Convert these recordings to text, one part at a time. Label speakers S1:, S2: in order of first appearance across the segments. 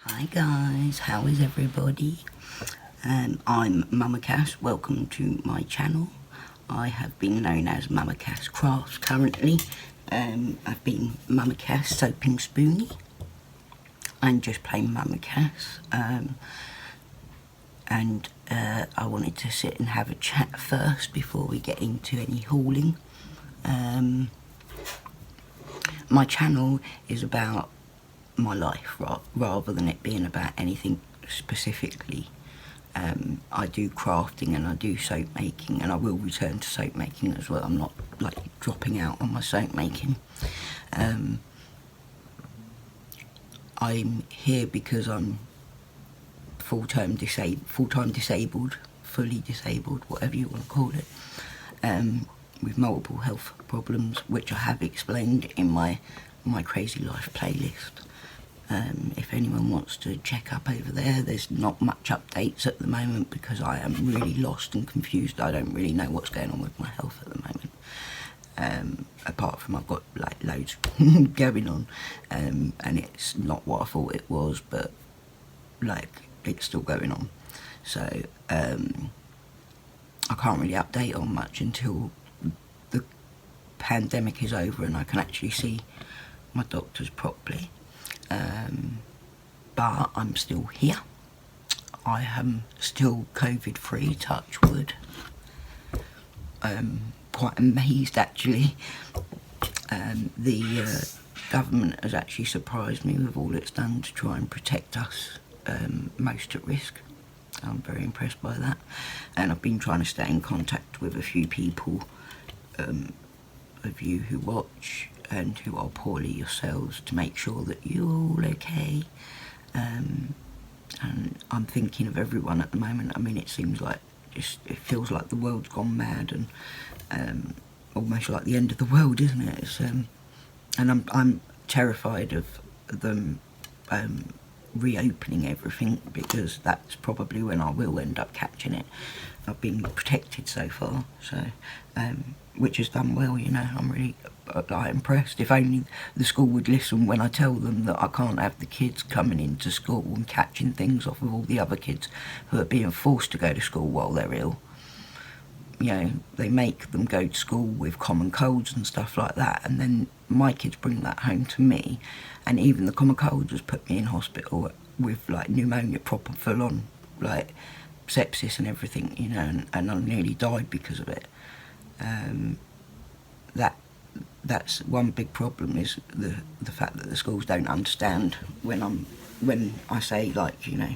S1: Hi guys, how is everybody? I'm Mammacass, welcome to my channel. I have been known as Mammacass Crafts currently. I've been Mammacass Soaping Spoony and just plain Mammacass. I wanted to sit and have a chat first before we get into any hauling. My channel is about my life rather than it being about anything specifically. I do crafting and I do soap making, and I will return to soap making as well. I'm not like dropping out on my soap making. I'm here because I'm full-time disabled, fully disabled, whatever you want to call it, with multiple health problems, which I have explained in my cRAzy life playlist. If anyone wants to check up over there, there's not much updates at the moment because I am really lost and confused. I don't really know what's going on with my health at the moment. Apart from I've got like loads going on, and it's not what I thought it was, but like it's still going on. So I can't really update on much until the pandemic is over and I can actually see my doctors properly. But I'm still here. I am still COVID free, touch wood. Quite amazed actually. The government has actually surprised me with all it's done to try and protect us most at risk. I'm very impressed by that, and I've been trying to stay in contact with a few people of you who watch and who are poorly yourselves to make sure that you're all okay. And I'm thinking of everyone at the moment. I mean, it seems like it feels like the world's gone mad, and almost like the end of the world, isn't it? It's, and I'm terrified of them reopening everything, because that's probably when I will end up catching it. I've been protected so far, so which has done well, you know. I'm really impressed. If only the school would listen when I tell them that I can't have the kids coming into school and catching things off of all the other kids who are being forced to go to school while they're ill. You know, they make them go to school with common colds and stuff like that, and then my kids bring that home to me, and even the common cold has put me in hospital with like pneumonia, proper full on, like sepsis and everything, you know, and I nearly died because of it. That's one big problem, is the fact that the schools don't understand when I say, like, you know,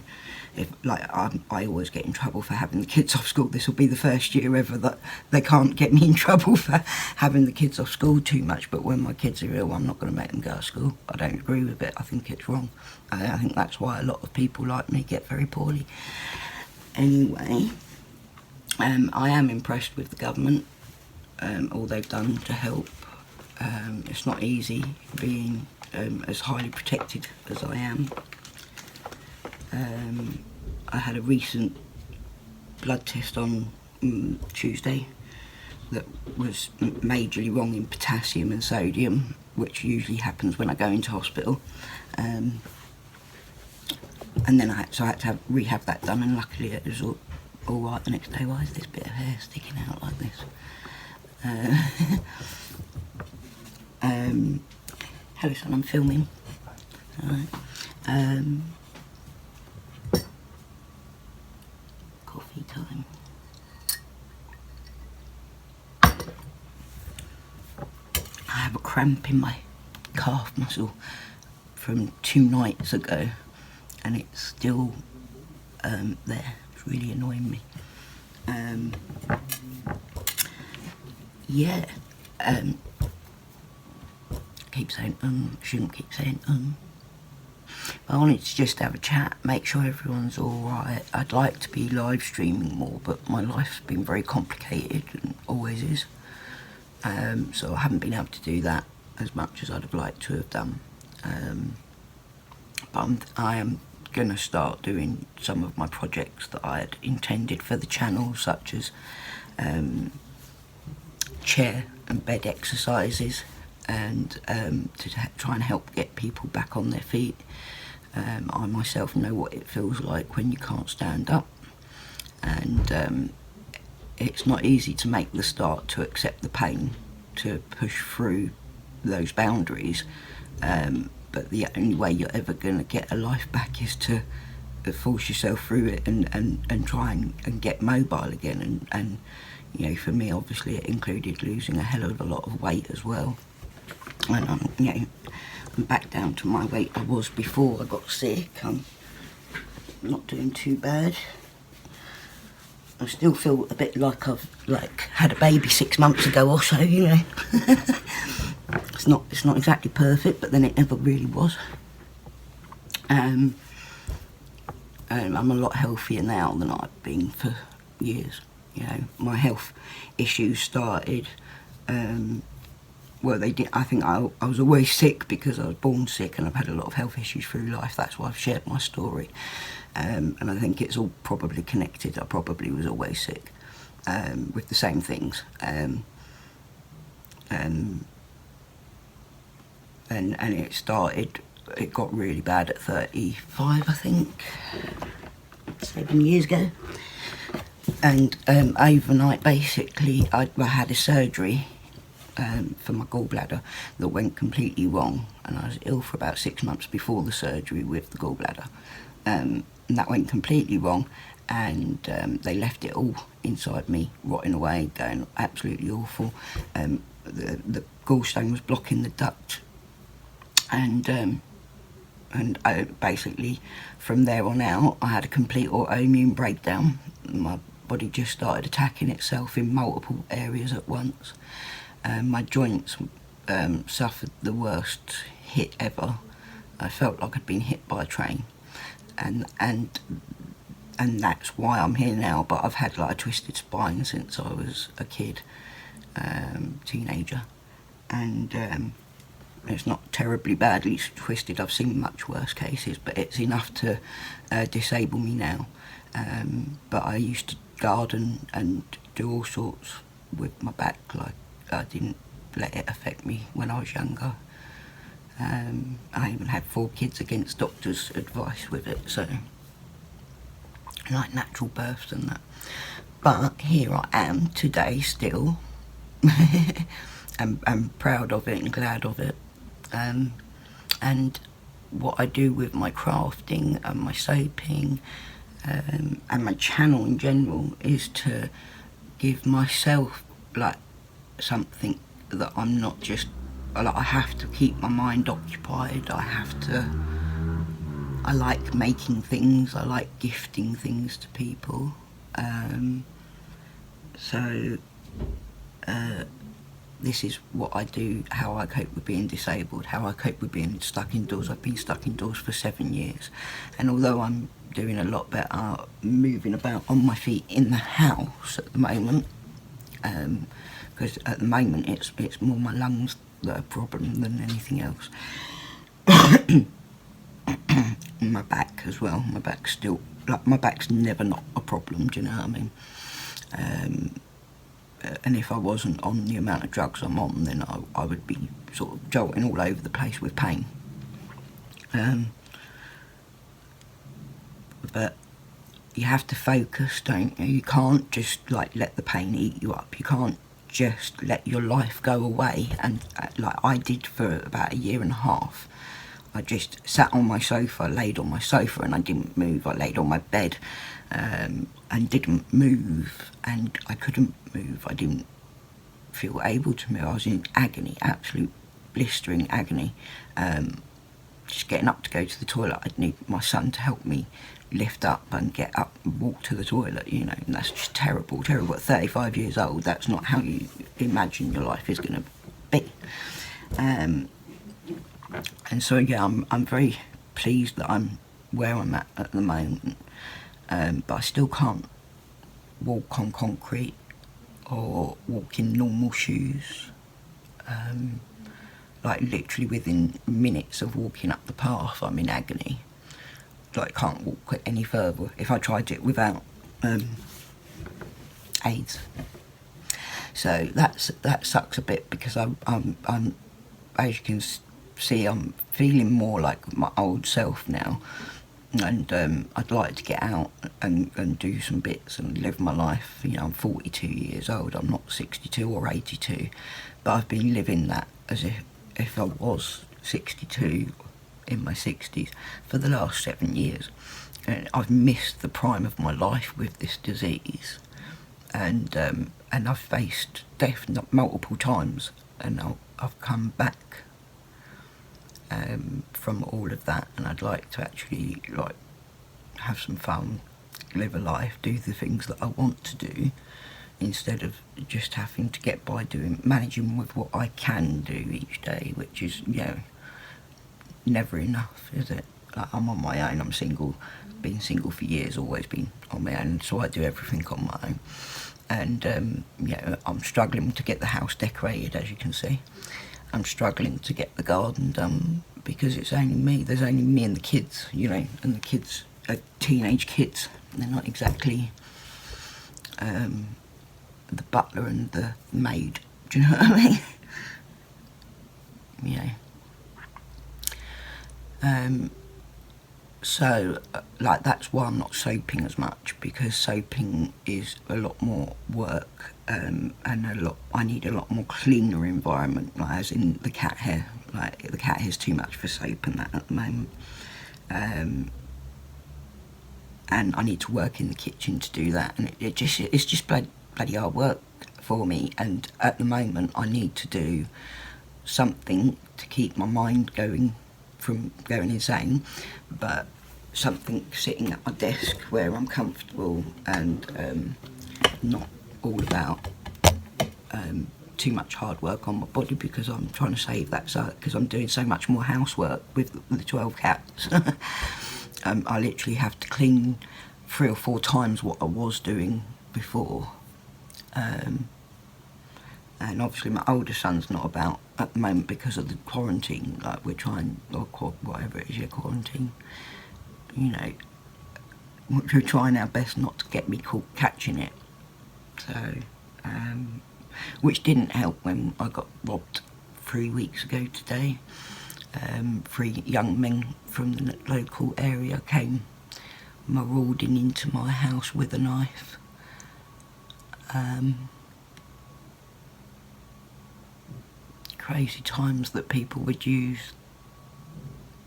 S1: if like I always get in trouble for having the kids off school. This will be the first year ever that they can't get me in trouble for having the kids off school too much. But when my kids are ill, I'm not going to make them go to school. I don't agree with it. I think it's wrong. I think that's why a lot of people like me get very poorly. Anyway, I am impressed with the government, all they've done to help. It's not easy being as highly protected as I am. I had a recent blood test on Tuesday that was majorly wrong in potassium and sodium, which usually happens when I go into hospital. And then I had to rehab that done, and luckily it was all right the next day. Why is this bit of hair sticking out like this? Hello son, I'm filming. Alright. Coffee time. I have a cramp in my calf muscle from 2 nights ago, and it's still there. It's really annoying me. Yeah. Keep saying shouldn't keep saying But I wanted to just have a chat, make sure everyone's alright. I'd like to be live streaming more, but my life's been very complicated and always is. So I haven't been able to do that as much as I'd have liked to have done. But I am going to start doing some of my projects that I had intended for the channel, such as chair and bed exercises, and to try and help get people back on their feet. I myself know what it feels like when you can't stand up, and it's not easy to make the start to accept the pain, to push through those boundaries, but the only way you're ever going to get a life back is to force yourself through it and try and get mobile again. And you know, for me, obviously it included losing a hell of a lot of weight as well, and I'm back down to my weight I was before I got sick. I'm not doing too bad. I still feel a bit like I've had a baby 6 months ago or so, you know. It's not exactly perfect, but then it never really was. I'm a lot healthier now than I've been for years. You know, my health issues started. Well, they did. I think I was always sick because I was born sick, and I've had a lot of health issues through life. That's why I've shared my story, and I think it's all probably connected. I probably was always sick with the same things, and it started. It got really bad at 35, I think, 7 years ago. And overnight, basically, I had a surgery for my gallbladder that went completely wrong, and I was ill for about 6 months before the surgery with the gallbladder, and that went completely wrong, and they left it all inside me, rotting away, going absolutely awful. The gallstone was blocking the duct, and basically from there on out I had a complete autoimmune breakdown. My body just started attacking itself in multiple areas at once. My joints suffered the worst hit ever. I felt like I'd been hit by a train, and that's why I'm here now. But I've had like a twisted spine since I was a kid, teenager, and it's not terribly badly twisted. I've seen much worse cases, but it's enough to disable me now. But I used to garden and do all sorts with my back. Like, I didn't let it affect me when I was younger. I even had 4 kids against doctors' advice with it, so like natural births and that. But here I am today still. I'm proud of it and glad of it. And what I do with my crafting and my soaping and my channel in general is to give myself like something that I'm not just like, I have to keep my mind occupied. I like making things, I like gifting things to people. This is what I do, how I cope with being disabled, how I cope with being stuck indoors. I've been stuck indoors for 7 years, and although I'm doing a lot better moving about on my feet in the house at the moment, because at the moment it's more my lungs that are a problem than anything else. My back as well. My back's still, like, my back's never not a problem, do you know what I mean? And if I wasn't on the amount of drugs I'm on, then I would be sort of jolting all over the place with pain. But you have to focus, don't you? You can't just like let the pain eat you up. You can't just let your life go away. And like I did for about 1.5 years. I just sat on my sofa, laid on my sofa, and I didn't move. I laid on my bed and didn't move, and I couldn't move. I didn't feel able to move. I was in agony, absolute blistering agony. Just getting up to go to the toilet, I'd need my son to help me lift up and get up and walk to the toilet, you know, and that's just terrible, terrible. At 35 years old, that's not how you imagine your life is going to be. And so, yeah, I'm very pleased that I'm where I'm at the moment, but I still can't walk on concrete or walk in normal shoes. Like literally within minutes of walking up the path, I'm in agony. Like, can't walk any further if I tried it without aids. So that sucks a bit, because I'm as you can see, I'm feeling more like my old self now, and I'd like to get out and do some bits and live my life. You know, I'm 42 years old, I'm not 62 or 82, but I've been living that as if I was 62 in my 60s for the last 7 years. And I've missed the prime of my life with this disease, and I've faced death multiple times, and I've come back from all of that, and I'd like to actually like have some fun, live a life, do the things that I want to do, instead of just having to get by managing with what I can do each day, which is, you know, never enough, is it? Like, I'm on my own, I'm single, been single for years, always been on my own, so I do everything on my own. And yeah, I'm struggling to get the house decorated, as you can see. I'm struggling to get the garden done because it's only me. There's only me and the kids, you know, and the kids are teenage kids. They're not exactly the butler and the maid. Do you know what I mean? Yeah. So, like, that's why I'm not soaping as much, because soaping is a lot more work, and I need a lot more cleaner environment, like, as in the cat hair. Like, the cat hair's too much for soap and that at the moment. And I need to work in the kitchen to do that, and it's just bloody hard work for me. And at the moment, I need to do something to keep my mind going from going insane, but something sitting at my desk where I'm comfortable and not all about too much hard work on my body, because I'm trying to save that, because I'm doing so much more housework with the 12 cats. I literally have to clean 3 or 4 times what I was doing before. And obviously my older son's not about at the moment because of the quarantine. Like, we're trying, or whatever it is, your quarantine, you know, we're trying our best not to get me caught catching it. So, which didn't help when I got robbed 3 weeks ago today. 3 young men from the local area came marauding into my house with a knife. Crazy times that people would use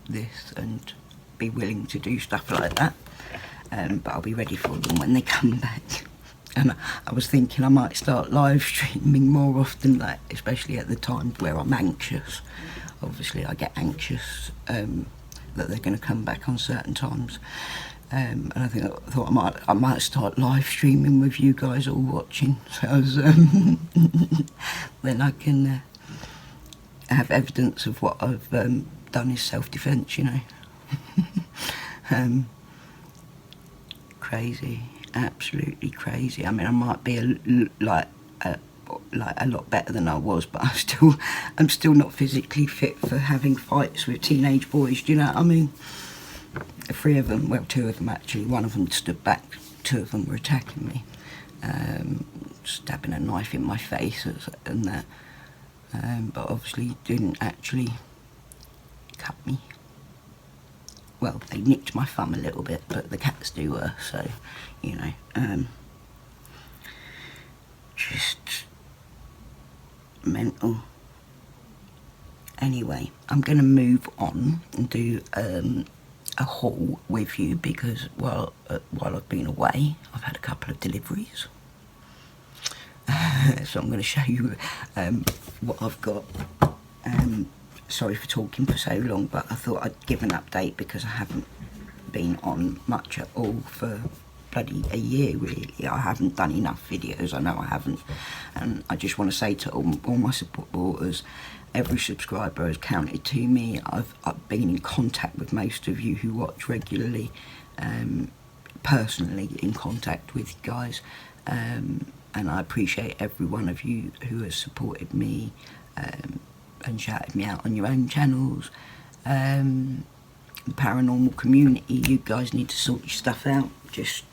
S1: this and be willing to do stuff like that, but I'll be ready for them when they come back. And I was thinking I might start live streaming more often, like, especially at the times where I'm anxious. Obviously I get anxious that they're going to come back on certain times, and I thought I might start live streaming with you guys all watching, so then I can have evidence of what I've done is self-defence, you know. Crazy, absolutely crazy. I mean, I might be a lot better than I was, but I'm still not physically fit for having fights with teenage boys. Do you know what I mean? 3 of them, well, 2 of them actually. One of them stood back. 2 of them were attacking me, stabbing a knife in my face and that. But obviously didn't actually cut me. Well, they nicked my thumb a little bit, but the cats do worse, so, you know, just mental. Anyway, I'm going to move on and do a haul with you, because while I've been away, I've had a couple of deliveries. So I'm going to show you what I've got. Sorry for talking for so long, but I thought I'd give an update because I haven't been on much at all for bloody a year, really. I haven't done enough videos, I know I haven't, and I just want to say to all my supporters, every subscriber has counted to me. I've been in contact with most of you who watch regularly, personally in contact with you guys, and I appreciate every one of you who has supported me and shouted me out on your own channels. The paranormal community, you guys need to sort your stuff out. Just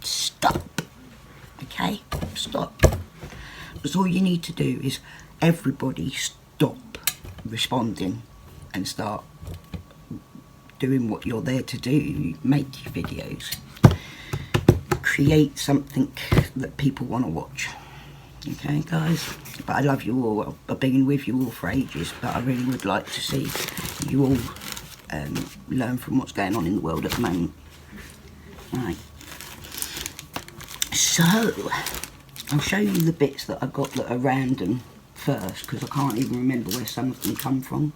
S1: stop, okay? Stop. That's all you need to do, is everybody stop responding and start doing what you're there to do. Make your videos, create something that people want to watch. Okay guys, but I love you all. I've been with you all for ages, but I really would like to see you all learn from what's going on in the world at the moment. Right, so I'll show you the bits that I got that are random first, because I can't even remember where some of them come from.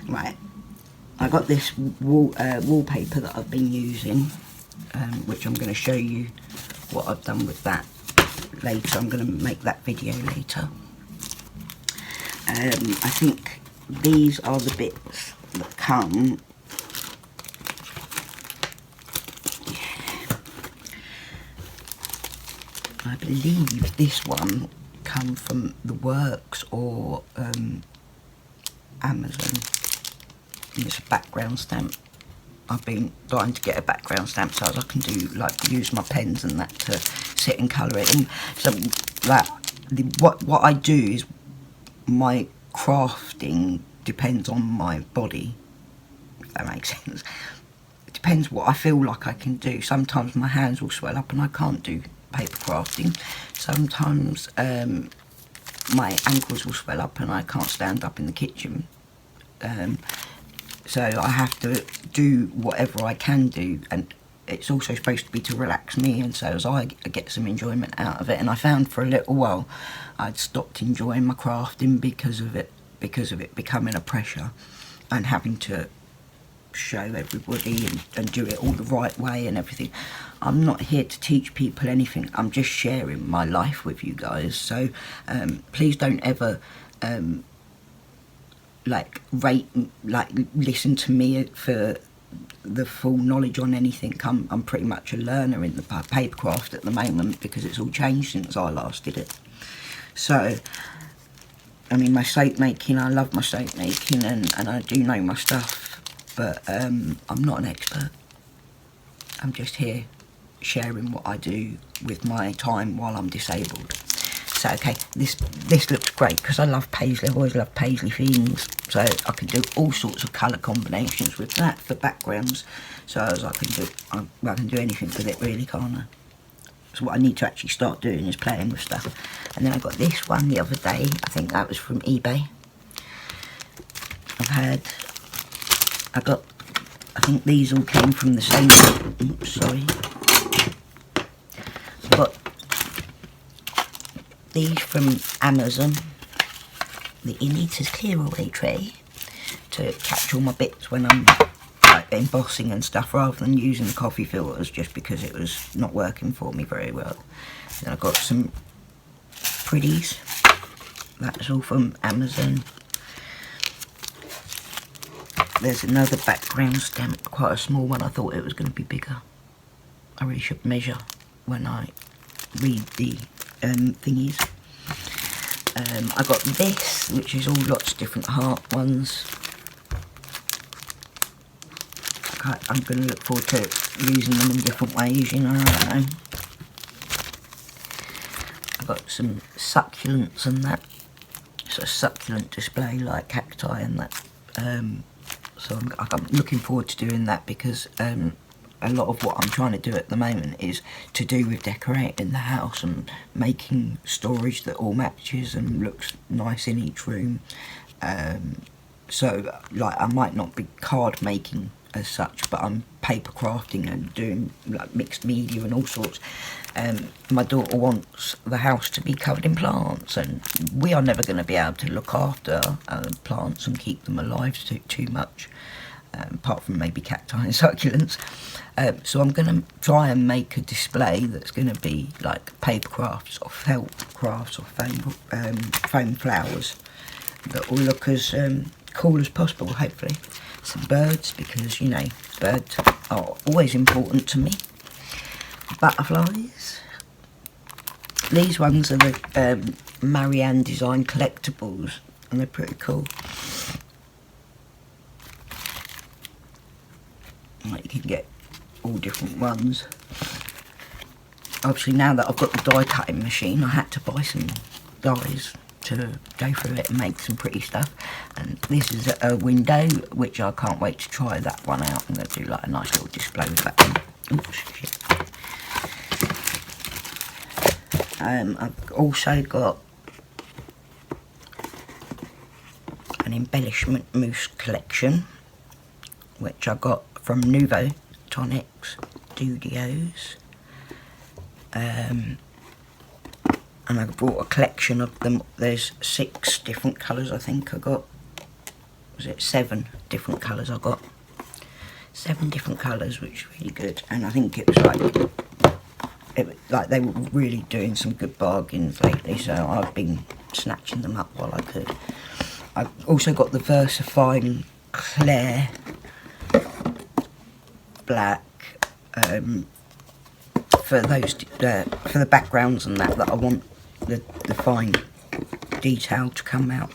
S1: Right, I got this wallpaper that I've been using, which I'm going to show you what I've done with that later. I'm going to make that video later. I think these are the bits that come. I believe this one come from the Works or Amazon. And it's a background stamp. I've been trying to get a background stamp so I can do, like, use my pens and that to sit and colour it in. So that what I do is, my crafting depends on my body, if that makes sense. It depends what I feel like I can do. Sometimes my hands will swell up and I can't do paper crafting. Sometimes my ankles will swell up and I can't stand up in the kitchen. So I have to do whatever I can do, and it's also supposed to be to relax me, and so as I get some enjoyment out of it. And I found for a little while I'd stopped enjoying my crafting because of it becoming a pressure and having to show everybody and do it all the right way and everything. I'm not here to teach people anything, I'm just sharing my life with you guys. So please don't ever listen to me for the full knowledge on anything. I'm pretty much a learner in the paper craft at the moment, because it's all changed since I last did it. So I mean, my soap making, I love my soap making, and I do know my stuff, but I'm not an expert. I'm just here sharing what I do with my time while I'm disabled. So okay, this looks great because I love paisley. I've always loved paisley things, so I can do all sorts of colour combinations with that for backgrounds. So as I can do anything with it really, can't I? So what I need to actually start doing is playing with stuff. And then I got this one the other day. I think that was from eBay. I think these all came from the same. Oops, sorry. I got these from Amazon, the E-Meters clear away tray, to catch all my bits when I'm like embossing and stuff, rather than using the coffee filters, just because it was not working for me very well. Then I got some pretties. That's all from Amazon. There's another background stamp, quite a small one. I thought it was going to be bigger. I really should measure when I read the thingies. I got this, which is all lots of different heart ones. I'm going to look forward to using them in different ways, you know, I don't know. I got some succulents and that. It's a succulent display like cacti and that. So I'm looking forward to doing that, because a lot of what I'm trying to do at the moment is to do with decorating the house and making storage that all matches and looks nice in each room. So like, I might not be card making as such, but I'm paper crafting and doing like mixed media and all sorts. My daughter wants the house to be covered in plants, and we are never going to be able to look after plants and keep them alive too much, apart from maybe cacti and succulents. So I'm going to try and make a display that's going to be like paper crafts or felt crafts or foam flowers that will look as cool as possible, hopefully. Some birds, because, you know, birds are always important to me. Butterflies. These ones are the Marianne Design collectibles, and they're pretty cool. Like, you can get all different ones. Obviously, now that I've got the die cutting machine, I had to buy some dies. to go through it and make some pretty stuff. And this is a window, which I can't wait to try that one out. I'm going to do like a nice little display with that one. Oops, shit. I've also got an embellishment mousse collection, which I got from Nouveau Tonics Studios. And I brought a collection of them. There's 6 different colours I think I got. Was it 7 different colours I got? 7 different colours, which is really good. And I think it was like they were really doing some good bargains lately, so I've been snatching them up while I could. I've also got the VersaFine Claire Black for those for the backgrounds and that I want the fine detail to come out.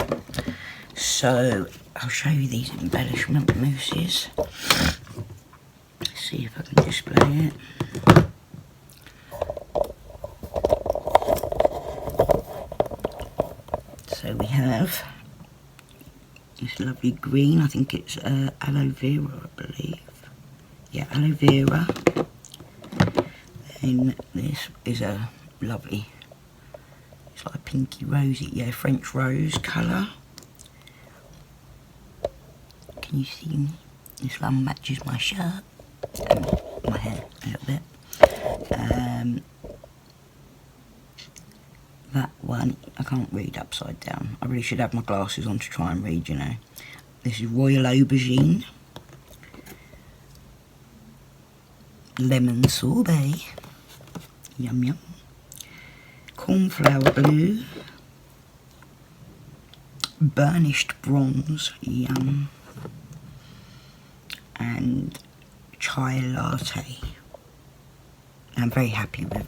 S1: So I'll show you these embellishment mousses. Let's see if I can display it. So we have this lovely green, I think it's aloe vera, I believe. Yeah, aloe vera. Then this is a lovely, it's like a pinky rosy, yeah, French rose colour. Can you see me? This one matches my shirt and my hair a little bit. That one, I can't read upside down. I really should have my glasses on to try and read, you know. This is Royal Aubergine. Lemon Sorbet. Yum yum. Cornflower Blue. Burnished Bronze. Yum. And Chai Latte. I'm very happy with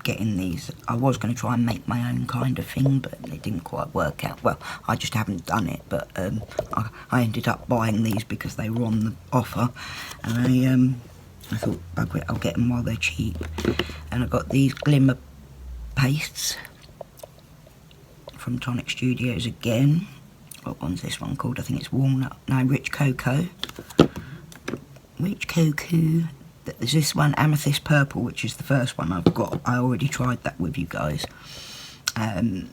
S1: getting these. I was going to try and make my own kind of thing, but it didn't quite work out. Well, I just haven't done it, but I ended up buying these because they were on the offer, and I thought, bugger it, I'll get them while they're cheap. And I got these glimmer pastes from Tonic Studios again. What one's this one called? I think it's Walnut. No, Rich Cocoa. Rich Cocoa. There's this one, Amethyst Purple, which is the first one I've got. I already tried that with you guys. I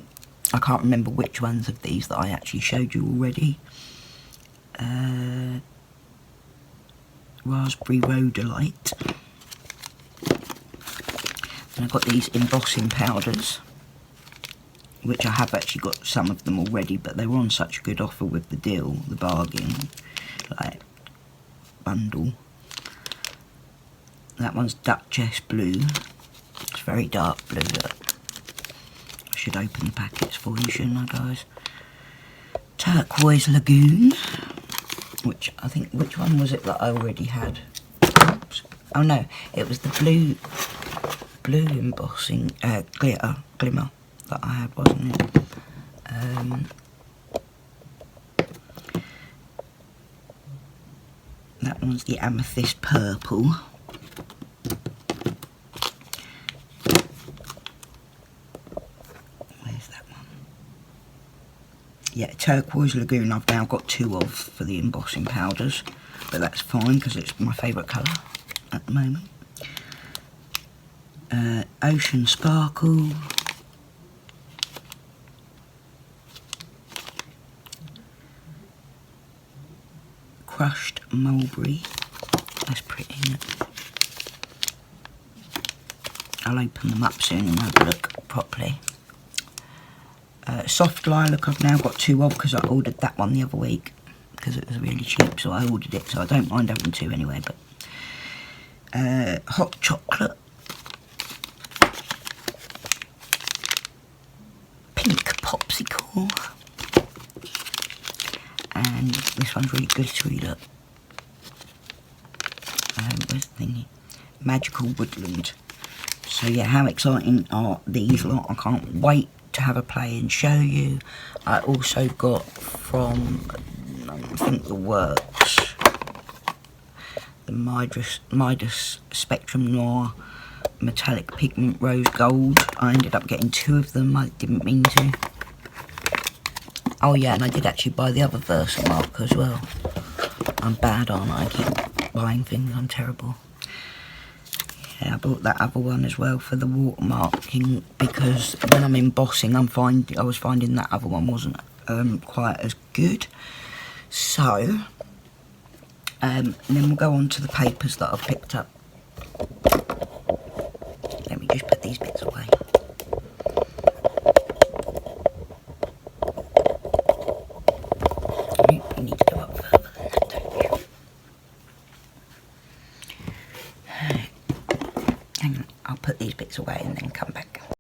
S1: can't remember which ones of these that I actually showed you already. Raspberry Rhodolite. And I've got these embossing powders, which I have actually got some of them already, but they were on such a good offer with the deal, the bargain, like bundle. That one's Duchess Blue. It's very dark blue. Look. I should open the packets for you, shouldn't I, guys? Turquoise Lagoon. Which I think, which one was it that I already had? Oops. Oh no, it was the blue embossing glimmer that I had, wasn't it? That one's the Amethyst Purple. Yeah, Turquoise Lagoon I've now got 2 of for the embossing powders, but that's fine because it's my favourite colour at the moment. Ocean Sparkle. Crushed Mulberry. That's pretty, isn't it? I'll open them up soon and have a look properly. Soft Lilac I've now got 2 of because I ordered that one the other week because it was really cheap, so I ordered it, so I don't mind having 2 anyway. But Hot Chocolate, Pink Popsicle, and this one's really glittery, look. Where's the thingy? Magical Woodland. So yeah, how exciting are these lot? I can't wait to have a play and show you. I also got from, I think the Works, the Midas Spectrum Noir Metallic Pigment Rose Gold. I ended up getting 2 of them, I didn't mean to. Oh yeah, and I did actually buy the other Versamark as well. I'm bad, aren't I? I keep buying things, I'm terrible. Yeah, I bought that other one as well for the watermarking, because when I'm embossing, I was finding that other one wasn't quite as good. So, and then we'll go on to the papers that I've picked up.